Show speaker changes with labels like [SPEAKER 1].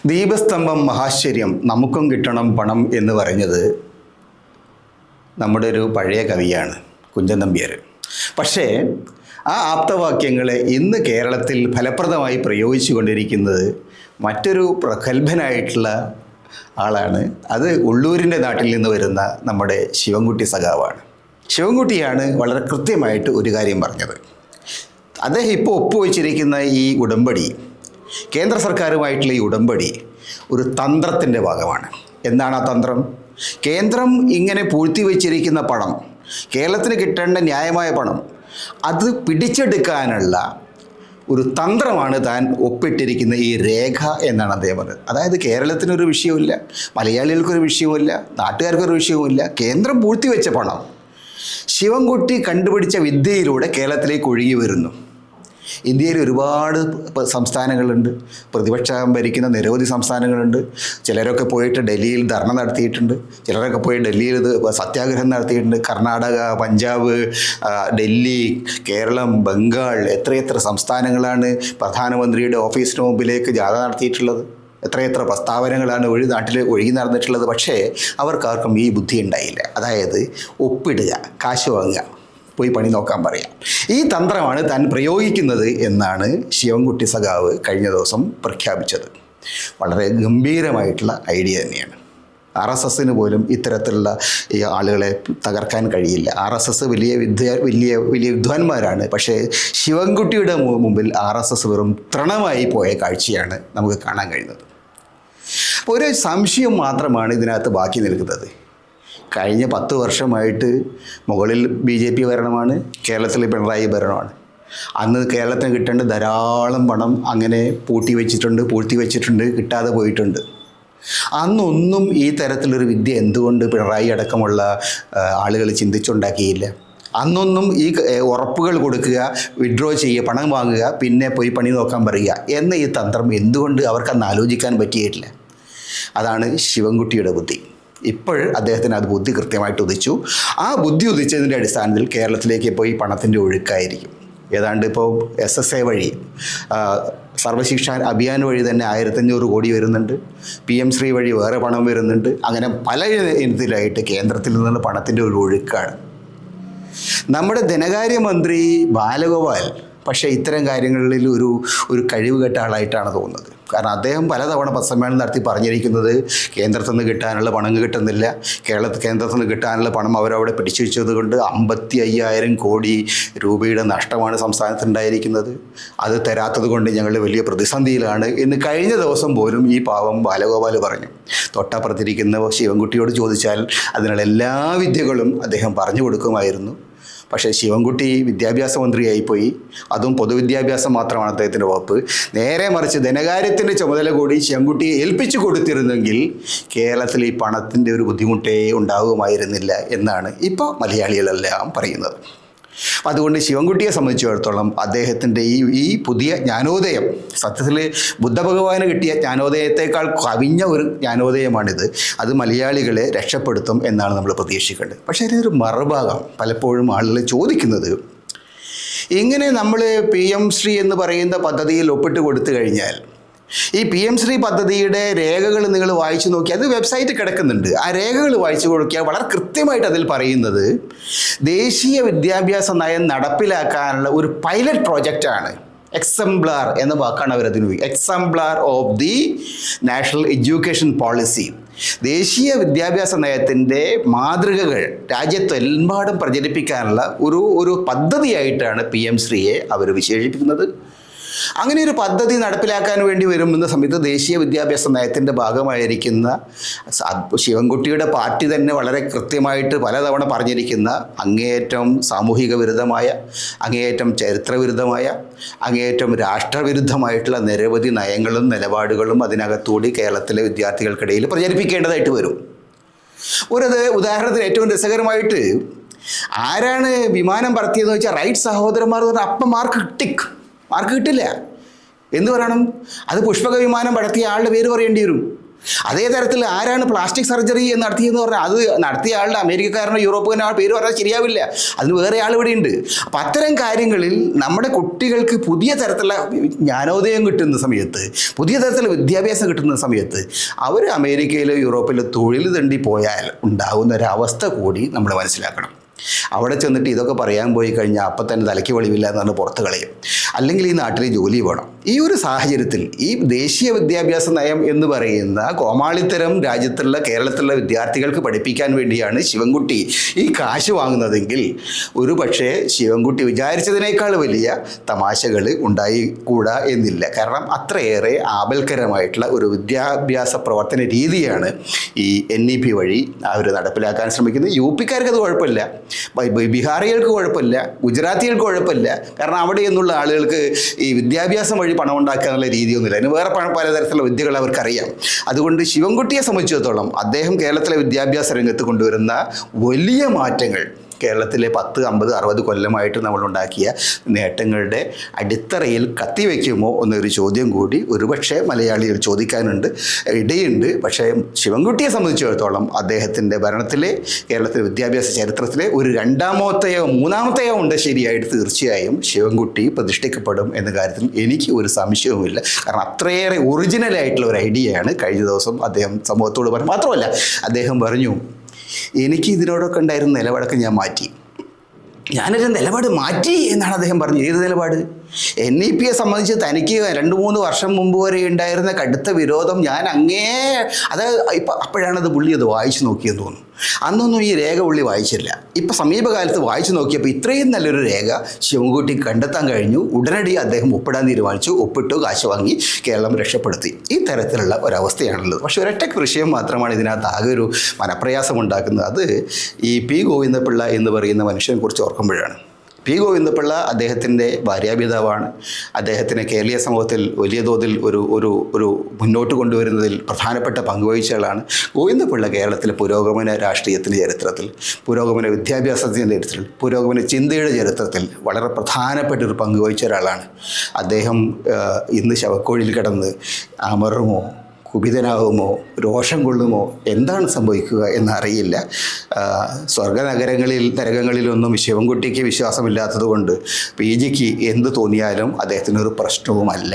[SPEAKER 1] ദീപസ്തംഭം മഹാശ്ചര്യം നമുക്കും കിട്ടണം പണം എന്ന് പറഞ്ഞത് നമ്മുടെ ഒരു പഴയ കവിയാണ് കുഞ്ചൻ നമ്പ്യാർ. പക്ഷേ ആ ആപ്തവാക്യങ്ങളെ ഇന്ന് കേരളത്തിൽ ഫലപ്രദമായി പ്രയോഗിച്ചു കൊണ്ടിരിക്കുന്നത് മറ്റൊരു പ്രഗത്ഭനായിട്ടുള്ള ആളാണ്. അത് ഉള്ളൂരിൻ്റെ നാട്ടിൽ നിന്ന് വരുന്ന നമ്മുടെ ശിവൻകുട്ടി സഖാവാണ്. ശിവൻകുട്ടിയാണ് വളരെ കൃത്യമായിട്ട് ഒരു കാര്യം പറഞ്ഞത്. അദ്ദേഹം ഇപ്പോൾ ഒപ്പുവെച്ചിരിക്കുന്ന ഈ ഉടമ്പടി, കേന്ദ്ര സർക്കാരുമായിട്ടുള്ള ഈ ഉടമ്പടി ഒരു തന്ത്രത്തിൻ്റെ ഭാഗമാണ്. എന്താണ് ആ തന്ത്രം? കേന്ദ്രം ഇങ്ങനെ പൂഴ്ത്തിവെച്ചിരിക്കുന്ന പണം, കേരളത്തിന് കിട്ടേണ്ട ന്യായമായ പണം, അത് പിടിച്ചെടുക്കാനുള്ള ഒരു തന്ത്രമാണ് താൻ ഒപ്പിട്ടിരിക്കുന്ന ഈ രേഖ എന്നാണ് അദ്ദേഹം പറഞ്ഞത്. അതായത് കേരളത്തിനൊരു വിഷയവുമില്ല, മലയാളികൾക്കൊരു വിഷയവുമില്ല, നാട്ടുകാർക്കൊരു വിഷയവുമില്ല. കേന്ദ്രം പൂഴ്ത്തിവെച്ച പണം ശിവൻകുട്ടി കണ്ടുപിടിച്ച വിദ്യയിലൂടെ കേരളത്തിലേക്ക് ഒഴുകി വരുന്നു. ഇന്ത്യയിൽ ഒരുപാട് സംസ്ഥാനങ്ങളുണ്ട്, പ്രതിപക്ഷം ഭരിക്കുന്ന നിരവധി സംസ്ഥാനങ്ങളുണ്ട്. ചിലരൊക്കെ പോയിട്ട് ഡൽഹിയിൽ ധർണ നടത്തിയിട്ടുണ്ട്, ചിലരൊക്കെ പോയി ഡൽഹിയിൽ സത്യാഗ്രഹം നടത്തിയിട്ടുണ്ട്. കർണാടക, പഞ്ചാബ്, ഡൽഹി, കേരളം, ബംഗാൾ, എത്രയെത്ര സംസ്ഥാനങ്ങളാണ് പ്രധാനമന്ത്രിയുടെ ഓഫീസിന് മുമ്പിലേക്ക് ജാഥ നടത്തിയിട്ടുള്ളത്. എത്രയെത്ര പ്രസ്താവനകളാണ് നാട്ടിൽ ഒഴുകി നടന്നിട്ടുള്ളത്. പക്ഷേ അവർക്കാർക്കും ഈ ബുദ്ധി ഉണ്ടായില്ല. അതായത് ഒപ്പിടുക, കാശ് വാങ്ങുക, പോയി പണി നോക്കാൻ പറയാം. ഈ തന്ത്രമാണ് താൻ പ്രയോഗിക്കുന്നത് എന്നാണ് ശിവൻകുട്ടി സഖാവ് കഴിഞ്ഞ ദിവസം പ്രഖ്യാപിച്ചത്. വളരെ ഗംഭീരമായിട്ടുള്ള ഐഡിയ തന്നെയാണ്. RSSന് പോലും ഇത്തരത്തിലുള്ള ഈ ആളുകളെ തകർക്കാൻ കഴിയില്ല. RSS വലിയ വിദ്വാൻമാരാണ്. പക്ഷേ ശിവൻകുട്ടിയുടെ മുമ്പിൽ RSS വെറും തൃണമായി പോയ കാഴ്ചയാണ് നമുക്ക് കാണാൻ കഴിയുന്നത്. അപ്പോൾ ഒരു സംശയം മാത്രമാണ് ഇതിനകത്ത് ബാക്കി നിൽക്കുന്നത്. കഴിഞ്ഞ 10 വർഷമായിട്ട് മുകളിൽ BJP ഭരണമാണ്, കേരളത്തിൽ പിണറായി ഭരണമാണ്. അന്ന് കേരളത്തിന് കിട്ടേണ്ട ധാരാളം പണം അങ്ങനെ പൂഴ്ത്തി വെച്ചിട്ടുണ്ട്, കിട്ടാതെ പോയിട്ടുണ്ട്. അന്നൊന്നും ഈ തരത്തിലൊരു വിദ്യ എന്തുകൊണ്ട് പിണറായി അടക്കമുള്ള ആളുകൾ ചിന്തിച്ചുണ്ടാക്കിയില്ല? അന്നൊന്നും ഈ ഉറപ്പുകൾ കൊടുക്കുക, വിഡ്രോ ചെയ്യുക, പണം വാങ്ങുക, പിന്നെ പോയി പണി നോക്കാൻ പറയുക എന്ന ഈ തന്ത്രം എന്തുകൊണ്ട് അവർക്കന്ന് ആലോചിക്കാൻ പറ്റിയിട്ടില്ല? അതാണ് ശിവൻകുട്ടിയുടെ ബുദ്ധി. ഇപ്പോൾ അദ്ദേഹത്തിന് അത് ബുദ്ധി കൃത്യമായിട്ട് ഉദിച്ചു. ആ ബുദ്ധി ഉദിച്ചതിൻ്റെ അടിസ്ഥാനത്തിൽ കേരളത്തിലേക്ക് പോയി പണത്തിൻ്റെ ഒഴുക്കായിരിക്കും. ഏതാണ്ട് ഇപ്പോൾ SSA വഴി, സർവശിക്ഷ അഭിയാൻ വഴി തന്നെ 1500 കോടി വരുന്നുണ്ട്. PM ശ്രീ വഴി വേറെ പണം വരുന്നുണ്ട്. അങ്ങനെ പല ഇനത്തിലായിട്ട് കേന്ദ്രത്തിൽ നിന്നുള്ള പണത്തിൻ്റെ ഒരു ഒഴുക്കാണ്. നമ്മുടെ ധനകാര്യമന്ത്രി ബാലഗോപാൽ പക്ഷേ ഇത്തരം കാര്യങ്ങളിൽ ഒരു കഴിവുകെട്ട ആളായിട്ടാണ് തോന്നുന്നത്. കാരണം അദ്ദേഹം പലതവണ പത്രസമ്മേളനം നടത്തി പറഞ്ഞിരിക്കുന്നത് കേന്ദ്രത്തിൽ നിന്ന് കിട്ടാനുള്ള പണം കിട്ടുന്നില്ല, കേന്ദ്രത്തിൽ നിന്ന് കിട്ടാനുള്ള പണം അവരവിടെ പിടിച്ചു വെച്ചത് കൊണ്ട് 55,000 കോടി രൂപയുടെ നഷ്ടമാണ് സംസ്ഥാനത്തുണ്ടായിരിക്കുന്നത്. അത് തരാത്തത് കൊണ്ട് ഞങ്ങൾ വലിയ പ്രതിസന്ധിയിലാണ് എന്ന് കഴിഞ്ഞ ദിവസം പോലും ഈ പാവം ബാലഗോപാൽ പറഞ്ഞു. തൊട്ടപ്പുറത്തിരിക്കുന്ന ശിവൻകുട്ടിയോട് ചോദിച്ചാൽ അതിനുള്ള എല്ലാ വിദ്യകളും അദ്ദേഹം പറഞ്ഞു കൊടുക്കുമായിരുന്നു. പക്ഷേ ശിവൻകുട്ടി വിദ്യാഭ്യാസ മന്ത്രിയായിപ്പോയി. അതും പൊതുവിദ്യാഭ്യാസം മാത്രമാണ് അദ്ദേഹത്തിൻ്റെ വകുപ്പ്. നേരെ മറിച്ച് ധനകാര്യത്തിൻ്റെ ചുമതല കൂടി ശിവൻകുട്ടിയെ ഏൽപ്പിച്ചു കൊടുത്തിരുന്നെങ്കിൽ കേരളത്തിൽ ഈ പണത്തിൻ്റെ ഒരു ബുദ്ധിമുട്ടേ ഉണ്ടാകുമായിരുന്നില്ല എന്നാണ് ഇപ്പോൾ മലയാളികളെല്ലാം പറയുന്നത്. അതുകൊണ്ട് ശിവൻകുട്ടിയെ സംബന്ധിച്ചിടത്തോളം അദ്ദേഹത്തിൻ്റെ ഈ പുതിയ ജ്ഞാനോദയം സത്യത്തിൽ ബുദ്ധഭഗവാന് കിട്ടിയ ജ്ഞാനോദയത്തെക്കാൾ കവിഞ്ഞ ഒരു ജ്ഞാനോദയമാണിത്. അത് മലയാളികളെ രക്ഷപ്പെടുത്തും എന്നാണ് നമ്മൾ പ്രതീക്ഷിക്കേണ്ടത്. പക്ഷേ ഇതിനൊരു മറുഭാഗം പലപ്പോഴും ആളുകൾ ചോദിക്കുന്നത്, ഇങ്ങനെ നമ്മൾ PM ശ്രീ എന്ന് പറയുന്ന പദ്ധതിയിൽ ഒപ്പിട്ട് കൊടുത്തു കഴിഞ്ഞാൽ ഈ PM ശ്രീ പദ്ധതിയുടെ രേഖകൾ നിങ്ങൾ വായിച്ചു നോക്കി, അത് വെബ്സൈറ്റിൽ കിടക്കുന്നുണ്ട്. ആ രേഖകൾ വായിച്ചു കൊടുക്കിയാൽ വളരെ കൃത്യമായിട്ട് അതിൽ പറയുന്നത് ദേശീയ വിദ്യാഭ്യാസ നയം നടപ്പിലാക്കാനുള്ള ഒരു പൈലറ്റ് പ്രോജക്റ്റാണ്. എക്സംപ്ലാർ എന്ന വാക്കാണ് അവരതിന് ഉപയോഗിക്കുക. Exemplar of the national education policy. ദേശീയ വിദ്യാഭ്യാസ നയത്തിൻ്റെ മാതൃകകൾ രാജ്യത്തെമ്പാടും പ്രചരിപ്പിക്കാനുള്ള ഒരു പദ്ധതിയായിട്ടാണ് PM ശ്രീയെ അവർ വിശേഷിപ്പിക്കുന്നത്. അങ്ങനെ ഒരു പദ്ധതി നടപ്പിലാക്കാൻ വേണ്ടി വരുന്ന സമയത്ത് ദേശീയ വിദ്യാഭ്യാസ നയത്തിൻ്റെ ഭാഗമായിരിക്കുന്ന ശിവൻകുട്ടിയുടെ പാർട്ടി തന്നെ വളരെ കൃത്യമായിട്ട് പലതവണ പറഞ്ഞിരിക്കുന്ന അങ്ങേയറ്റം സാമൂഹിക വിരുദ്ധമായ, അങ്ങേയറ്റം ചരിത്രവിരുദ്ധമായ, അങ്ങേയറ്റം രാഷ്ട്രവിരുദ്ധമായിട്ടുള്ള നിരവധി നയങ്ങളും നിലപാടുകളും അതിനകത്തൂടി കേരളത്തിലെ വിദ്യാർത്ഥികൾക്കിടയിൽ പ്രചരിപ്പിക്കേണ്ടതായിട്ട് വരും. ഉദാഹരണത്തിന് ഏറ്റവും രസകരമായിട്ട് ആരാണ് വിമാനം പറത്തിയതെന്ന് വെച്ചാൽ റൈറ്റ് സഹോദരന്മാർ എന്ന് പറഞ്ഞാൽ അപ്പം മാർക്ക് കിട്ടില്ല. എന്ത് പറയണം? അത് പുഷ്പക വിമാനം പറത്തിയ ആളുടെ പേര് പറയേണ്ടി വരും. അതേ തരത്തിൽ ആരാണ് പ്ലാസ്റ്റിക് സർജറി നടത്തിയെന്ന് പറഞ്ഞാൽ അത് നടത്തിയ ആളുടെ അമേരിക്കക്കാരനോ യൂറോപ്യനോ ആ പേര് പറഞ്ഞാൽ ശരിയാവില്ല, അതിന് വേറെ ആൾ ഇവിടെ ഉണ്ട്. അപ്പം അത്തരം കാര്യങ്ങളിൽ നമ്മുടെ കുട്ടികൾക്ക് പുതിയ തരത്തിലുള്ള ജ്ഞാനോദയം കിട്ടുന്ന സമയത്ത്, പുതിയ തരത്തിലുള്ള വിദ്യാഭ്യാസം കിട്ടുന്ന സമയത്ത് അവർ അമേരിക്കയിലോ യൂറോപ്പിലോ തൊഴിൽ തണ്ടി പോയാൽ ഉണ്ടാകുന്ന ഒരവസ്ഥ കൂടി നമ്മൾ മനസ്സിലാക്കണം. അവിടെ ചെന്നിട്ട് ഇതൊക്കെ പറയാൻ പോയി കഴിഞ്ഞാൽ അപ്പം തന്നെ തലയ്ക്ക് വെളിവില്ല എന്ന് പറഞ്ഞ് പുറത്ത് കളയും. അല്ലെങ്കിൽ ഈ നാട്ടിൽ ജോലി വേണം. ഈ ഒരു സാഹചര്യത്തിൽ ഈ ദേശീയ വിദ്യാഭ്യാസ നയം എന്ന് പറയുന്ന കോമാളിത്തരം രാജ്യത്തുള്ള കേരളത്തിലുള്ള വിദ്യാർത്ഥികൾക്ക് പഠിപ്പിക്കാൻ വേണ്ടിയാണ് ശിവൻകുട്ടി ഈ കാശ് വാങ്ങുന്നതെങ്കിൽ ഒരു പക്ഷേ ശിവൻകുട്ടി വിചാരിച്ചതിനേക്കാൾ വലിയ തമാശകൾ ഉണ്ടായിക്കൂടാ എന്നില്ല. കാരണം അത്രയേറെ ആപൽക്കരമായിട്ടുള്ള ഒരു വിദ്യാഭ്യാസ പ്രവർത്തന രീതിയാണ് ഈ NEP വഴി അവർ നടപ്പിലാക്കാൻ ശ്രമിക്കുന്നത്. UP-ക്കാർക്ക് അത് കുഴപ്പമില്ല, ബീഹാറികൾക്ക് കുഴപ്പമില്ല, ഗുജറാത്തികൾക്ക് കുഴപ്പമില്ല. കാരണം അവിടെ നിന്നുള്ള ആളുകൾക്ക് ഈ വിദ്യാഭ്യാസം വഴി പണം ഉണ്ടാക്കുക എന്നുള്ള രീതിയൊന്നുമില്ല. അതിന് വേറെ പലതരത്തിലുള്ള വിദ്യകൾ അവർക്കറിയാം. അതുകൊണ്ട് ശിവൻകുട്ടിയെ സംബന്ധിച്ചിടത്തോളം അദ്ദേഹം കേരളത്തിലെ വിദ്യാഭ്യാസ രംഗത്ത് കൊണ്ടുവരുന്ന വലിയ മാറ്റങ്ങൾ കേരളത്തിലെ 10, 50, 60 കൊല്ലമായിട്ട് നമ്മളുണ്ടാക്കിയ നേട്ടങ്ങളുടെ അടിത്തറയിൽ കത്തിവെക്കുമോ എന്നൊരു ചോദ്യം കൂടി ഒരുപക്ഷെ മലയാളികൾ ചോദിക്കാനുണ്ട്, ഇടയുണ്ട്. പക്ഷേ ശിവൻകുട്ടിയെ സംബന്ധിച്ചിടത്തോളം അദ്ദേഹത്തിൻ്റെ ഭരണത്തിലെ കേരളത്തിലെ വിദ്യാഭ്യാസ ചരിത്രത്തിലെ ഒരു 2-മത്തെയോ 3-മത്തെയോ ഉണ്ട് ശരിയായിട്ട് തീർച്ചയായും ശിവൻകുട്ടി പ്രതിഷ്ഠിക്കപ്പെടും എന്ന കാര്യത്തിൽ എനിക്ക് ഒരു സംശയവുമില്ല. കാരണം അത്രയേറെ ഒറിജിനലായിട്ടുള്ള ഒരു ഐഡിയയാണ് കഴിഞ്ഞ ദിവസം അദ്ദേഹം സമൂഹത്തോട് പറഞ്ഞു. മാത്രമല്ല അദ്ദേഹം പറഞ്ഞു, എനിക്ക് ഇതിനോടൊക്കെ ഉണ്ടായിരുന്ന നിലപാടൊക്കെ ഞാൻ മാറ്റി, ഞാനൊരു നിലപാട് മാറ്റി എന്നാണ് അദ്ദേഹം പറഞ്ഞത്. ഏത് നിലപാട്? NEP-യെ സംബന്ധിച്ച് തനിക്ക് 2-3 വർഷം മുമ്പ് വരെ ഉണ്ടായിരുന്ന കടുത്ത വിരോധം ഞാൻ അപ്പോഴാണത് പുള്ളി അത് വായിച്ചു നോക്കിയെന്ന് തോന്നുന്നു. അന്നൊന്നും ഈ രേഖ പുള്ളി വായിച്ചില്ല. ഇപ്പം സമീപകാലത്ത് വായിച്ചു നോക്കിയപ്പോൾ ഇത്രയും നല്ലൊരു രേഖ ശിവൻകുട്ടി കണ്ടെത്താൻ കഴിഞ്ഞു. ഉടനടി അദ്ദേഹം ഒപ്പിടാൻ തീരുമാനിച്ചു, ഒപ്പിട്ടു, കാശ് വാങ്ങി, കേരളം രക്ഷപ്പെടുത്തി. ഈ തരത്തിലുള്ള ഒരവസ്ഥയാണുള്ളത്. പക്ഷേ ഒരൊറ്റ വിഷയം മാത്രമാണ് ഇതിനകത്ത് ആകെ ഒരു മനപ്രയാസം ഉണ്ടാക്കുന്നത്. അത് ഈ P. ഗോവിന്ദപിള്ള എന്ന് പറയുന്ന മനുഷ്യനെ കുറിച്ച് ഓർക്കുമ്പോഴാണ്. P. ഗോവിന്ദപിള്ള അദ്ദേഹത്തിൻ്റെ ഭാര്യാപിതാവാണ്. അദ്ദേഹത്തിന് കേരളീയ സമൂഹത്തിൽ വലിയ തോതിൽ ഒരു മുന്നോട്ട് കൊണ്ടുവരുന്നതിൽ പ്രധാനപ്പെട്ട പങ്കുവഹിച്ചയാളാണ്. ഗോവിന്ദപിള്ള കേരളത്തിലെ പുരോഗമന രാഷ്ട്രീയത്തിൻ്റെ ചരിത്രത്തിൽ, പുരോഗമന വിദ്യാഭ്യാസത്തിൻ്റെ ചരിത്രത്തിൽ, പുരോഗമന ചിന്തയുടെ ചരിത്രത്തിൽ വളരെ പ്രധാനപ്പെട്ട ഒരു പങ്കുവഹിച്ച ഒരാളാണ്. അദ്ദേഹം ഇന്ന് ശവക്കോഴിയിൽ കിടന്ന് അമറുമോ, കുപിതനാകുമോ, രോഷം കൊള്ളുമോ, എന്താണ് സംഭവിക്കുക എന്നറിയില്ല. നരകങ്ങളിലൊന്നും ശിവൻകുട്ടിക്ക് വിശ്വാസമില്ലാത്തത് കൊണ്ട് PGക്ക് എന്ത് തോന്നിയാലും അദ്ദേഹത്തിനൊരു പ്രശ്നവുമല്ല.